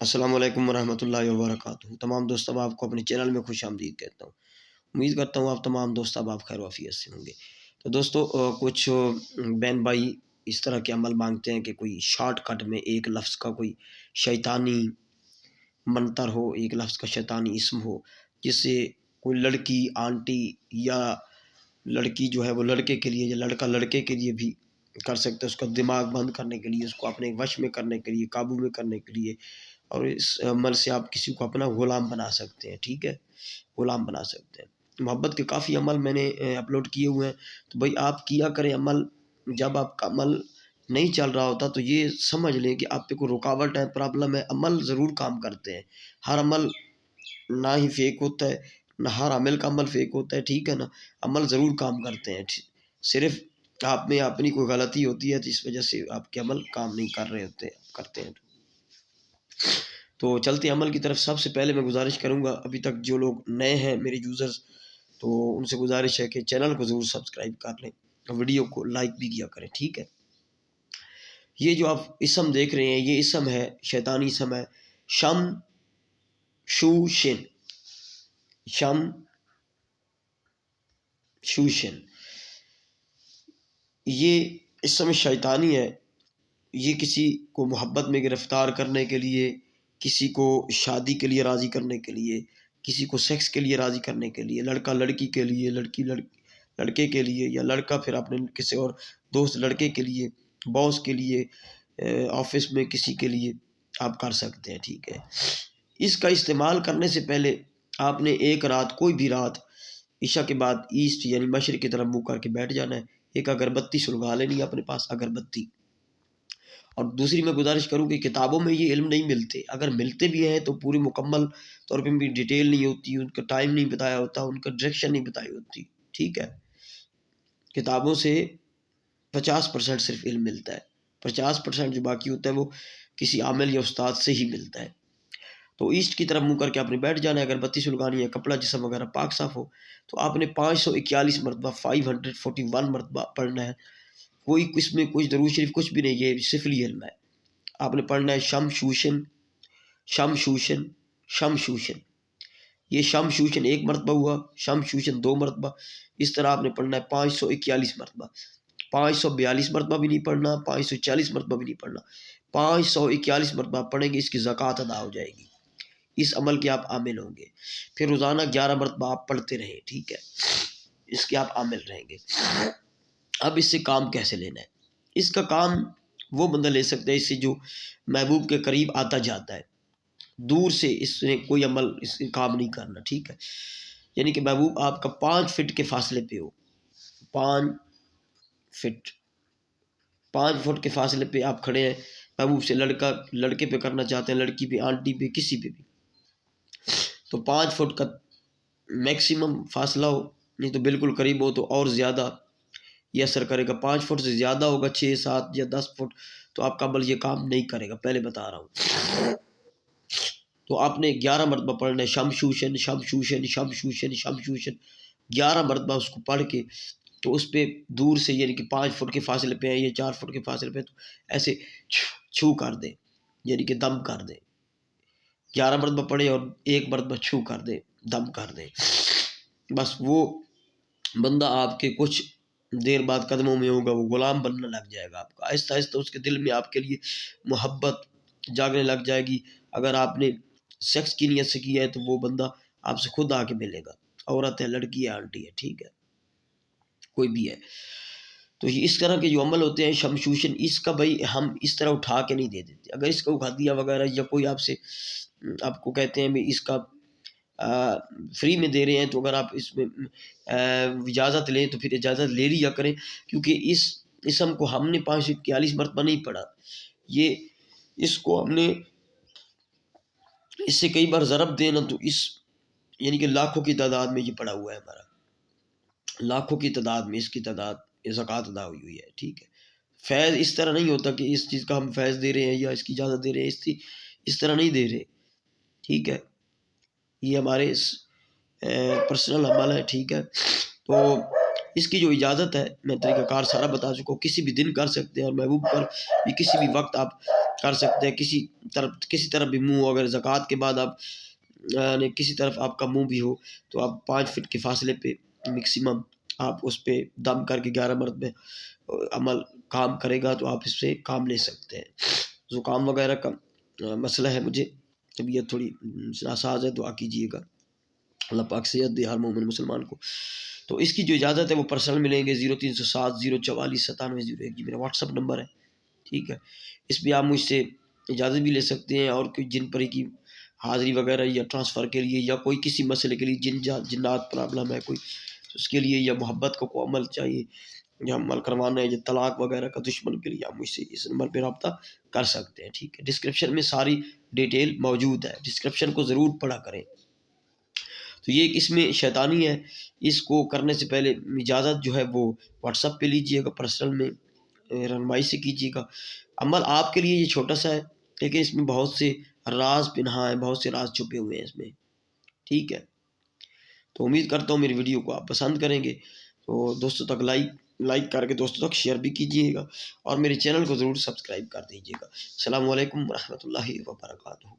السلام علیکم ورحمۃ اللہ وبرکاتہ۔ تمام دوست اب آپ کو اپنے چینل میں خوش آمدید کہتا ہوں۔ امید کرتا ہوں آپ تمام دوست اب آپ خیر و عافیت سے ہوں گے۔ تو دوستو کچھ بہن بھائی اس طرح کے عمل مانگتے ہیں کہ کوئی شارٹ کٹ میں ایک لفظ کا کوئی شیطانی منتر ہو، ایک لفظ کا شیطانی اسم ہو، جس سے کوئی لڑکی آنٹی یا لڑکی جو ہے وہ لڑکے کے لیے یا لڑکا لڑکے کے لیے بھی کر سکتا ہے، اس کا دماغ بند کرنے کے لیے، اس کو اپنے وش میں کرنے کے لیے، قابو میں کرنے کے لیے، اور اس عمل سے آپ کسی کو اپنا غلام بنا سکتے ہیں۔ ٹھیک ہے، غلام بنا سکتے ہیں۔ محبت کے کافی عمل میں نے اپلوڈ کیے ہوئے ہیں، تو بھائی آپ کیا کریں عمل۔ جب آپ کا عمل نہیں چل رہا ہوتا تو یہ سمجھ لیں کہ آپ پہ کوئی رکاوٹ ہے، پرابلم ہے۔ عمل ضرور کام کرتے ہیں، ہر عمل نہ ہی فیک ہوتا ہے، نہ ہر عمل کا عمل فیک ہوتا ہے، ٹھیک ہے نا۔ عمل ضرور کام کرتے ہیں، صرف آپ میں اپنی کوئی غلطی ہوتی ہے جس وجہ سے آپ کے عمل کام نہیں کر رہے ہوتے کرتے ہیں۔ تو چلتے عمل کی طرف، سب سے پہلے میں گزارش کروں گا، ابھی تک جو لوگ نئے ہیں میرے یوزرز، تو ان سے گزارش ہے کہ چینل کو ضرور سبسکرائب کر لیں، ویڈیو کو لائک بھی کیا کریں، ٹھیک ہے۔ یہ جو آپ اسم دیکھ رہے ہیں، یہ اسم ہے، شیطانی اسم ہے، شم شوشن، شم شوشن۔ یہ اسم شیطانی ہے۔ یہ کسی کو محبت میں گرفتار کرنے کے لیے، کسی کو شادی کے لیے راضی کرنے کے لیے، کسی کو سیکس کے لیے راضی کرنے کے لیے، لڑکا لڑکی کے لیے، لڑکی لڑکے کے لیے، یا لڑکا پھر اپنے کسی اور دوست لڑکے کے لیے، باس کے لیے، آفس میں کسی کے لیے آپ کر سکتے ہیں، ٹھیک ہے۔ اس کا استعمال کرنے سے پہلے آپ نے ایک رات، کوئی بھی رات، عشاء کے بعد ایسٹ یعنی مشرق کی طرف منہ کر کے بیٹھ جانا ہے۔ ایک اگربتی سلگا لینی ہے اپنے پاس، اگربتی۔ اور دوسری میں گزارش کروں کہ کتابوں میں یہ علم نہیں ملتے، اگر ملتے بھی ہیں تو پوری مکمل طور پہ بھی ڈیٹیل نہیں ہوتی، ان کا ٹائم نہیں بتایا ہوتا، ان کا ڈائریکشن نہیں بتائی ہوتی، ٹھیک ہے۔ کتابوں سے 50% صرف علم ملتا ہے، 50% جو باقی ہوتا ہے وہ کسی عامل یا استاد سے ہی ملتا ہے۔ تو ایسٹ کی طرف منہ کر کے آپ نے بیٹھ جانا ہے، اگربتی سلگانی ہے، کپڑا جسم وغیرہ پاک صاف ہو، تو آپ نے 541 مرتبہ 541 مرتبہ پڑھنا ہے۔ کوئی اس میں کچھ درود شریف کچھ بھی نہیں، یہ سفلی علم ہے۔ آپ نے پڑھنا ہے شم شوشن، شم شوشن، شم شوشن۔ یہ شم شوشن 1 مرتبہ ہوا، شم شوشن 2 مرتبہ، اس طرح آپ نے پڑھنا ہے 541 مرتبہ۔ 542 مرتبہ بھی نہیں پڑھنا، 540 مرتبہ بھی نہیں پڑھنا، 541 مرتبہ پڑھیں گے، اس کی زکوٰۃ ادا ہو جائے گی، اس عمل کے آپ عامل ہوں گے۔ پھر روزانہ 11 مرتبہ آپ پڑھتے رہیں، ٹھیک ہے، اس کے آپ عامل رہیں گے۔ اب اس سے کام کیسے لینا ہے؟ اس کا کام وہ بندہ لے سکتا ہے اس سے جو محبوب کے قریب آتا جاتا ہے، دور سے اس نے کوئی عمل اس سے کام نہیں کرنا، ٹھیک ہے۔ یعنی کہ محبوب آپ کا 5 فٹ کے فاصلے پہ ہو، 5 فٹ، 5 فٹ کے فاصلے پہ آپ کھڑے ہیں محبوب سے، لڑکا لڑکے پہ کرنا چاہتے ہیں، لڑکی پہ، آنٹی پہ، کسی پہ بھی، تو 5 فٹ کا میکسیمم فاصلہ ہو، نہیں تو بالکل قریب ہو تو اور زیادہ یہ اثر کرے گا۔ 5 فٹ سے زیادہ ہوگا، 6، 7 یا 10 فٹ، تو آپ کا عمل یہ کام نہیں کرے گا، پہلے بتا رہا ہوں۔ تو آپ نے 11 مرتبہ پڑھنا ہے شم شوشن، شم شوشن، شم شوشن، شم شوشن، 11 مرتبہ اس کو پڑھ کے، تو اس پہ دور سے، یعنی کہ 5 فٹ کے فاصلے پہ ہے یا 4 فٹ کے فاصلے پہ، تو ایسے چھو کر دیں، یعنی کہ دم کر دیں۔ 11 مرتبہ پڑھے اور 1 مرتبہ چھو کر دیں، دم کر دیں، بس وہ بندہ آپ کے کچھ دیر بعد قدموں میں ہوگا، وہ غلام بننے لگ جائے گا آپ کا، آہستہ آہستہ اس کے دل میں آپ کے لیے محبت جاگنے لگ جائے گی۔ اگر آپ نے سیکس کی نیت سے کیا ہے تو وہ بندہ آپ سے خود آ کے ملے گا، عورت ہے، لڑکی ہے، آنٹی ہے، ٹھیک ہے، کوئی بھی ہے۔ تو اس طرح کے جو عمل ہوتے ہیں شمشوشن، اس کا بھائی ہم اس طرح اٹھا کے نہیں دے دیتے۔ اگر اس کا اٹھا وغیرہ یا کوئی آپ سے آپ کو کہتے ہیں بھی اس کا فری میں دے رہے ہیں، تو اگر آپ اس میں اجازت لیں تو پھر اجازت لے لیا کریں، کیونکہ اس اسم کو ہم نے 541 مرتبہ نہیں پڑھا، یہ اس کو ہم نے اس سے کئی بار ضرب دینا، تو اس یعنی کہ لاکھوں کی تعداد میں یہ پڑا ہوا ہے ہمارا، لاکھوں کی تعداد میں اس کی تعداد زکوٰۃ ادا ہوئی ہے، ٹھیک ہے۔ فیض اس طرح نہیں ہوتا کہ اس چیز کا ہم فیض دے رہے ہیں یا اس کی اجازت دے رہے ہیں، اس طرح نہیں دے رہے، ٹھیک ہے، یہ ہمارے پرسنل عمل ہے، ٹھیک ہے۔ تو اس کی جو اجازت ہے میں طریقہ کار سارا بتا چکا ہوں. کسی بھی دن کر سکتے ہیں اور محبوب پر بھی کسی بھی وقت آپ کر سکتے ہیں. کسی طرف بھی منہ اگر زکوٰۃ کے بعد آپ یعنی کسی طرف آپ کا منہ بھی ہو تو آپ 5 فٹ کے فاصلے پہ میکسیمم آپ اس پہ دم کر کے 11 مرتبہ عمل کام کرے گا تو آپ اس سے کام لے سکتے ہیں. زکام وغیرہ کا مسئلہ ہے، مجھے طبیعت تھوڑی ناساز ہے، دعا کیجیے گا اللہ پاک صحت دے ہر مومن مسلمان کو. تو اس کی جو اجازت ہے وہ پرسنل ملیں گے 0307 044 9701 جی میرا واٹس اپ نمبر ہے. ٹھیک ہے، اس پہ آپ مجھ سے اجازت بھی لے سکتے ہیں، اور کوئی جن پری کی حاضری وغیرہ یا ٹرانسفر کے لیے یا کوئی کسی مسئلے کے لیے جنات پرابلم ہے کوئی اس کے لیے، یا محبت کو کوئی عمل چاہیے یا عمل کروانا ہے، یا طلاق وغیرہ کا دشمن کے لیے، آپ مجھ سے اس نمبر پہ رابطہ کر سکتے ہیں. ٹھیک ہے، ڈسکرپشن میں ساری ڈیٹیل موجود ہے، ڈسکرپشن کو ضرور پڑھا کریں. تو یہ اس میں شیطانی ہے، اس کو کرنے سے پہلے اجازت جو ہے وہ واٹس اپ پہ لیجئے گا، پرسنل میں رہنمائی سے کیجیے گا. عمل آپ کے لیے یہ چھوٹا سا ہے، لیکن اس میں بہت سے راز پنہا ہیں، بہت سے راز چھپے ہوئے ہیں اس میں. ٹھیک ہے، تو امید کرتا ہوں میری ویڈیو کو آپ پسند کریں گے. تو دوستوں تک لائک کر کے دوستوں تک شیئر بھی کیجیے گا، اور میرے چینل کو ضرور سبسکرائب کر دیجیے گا. السلام علیکم ورحمۃ اللہ وبرکاتہ.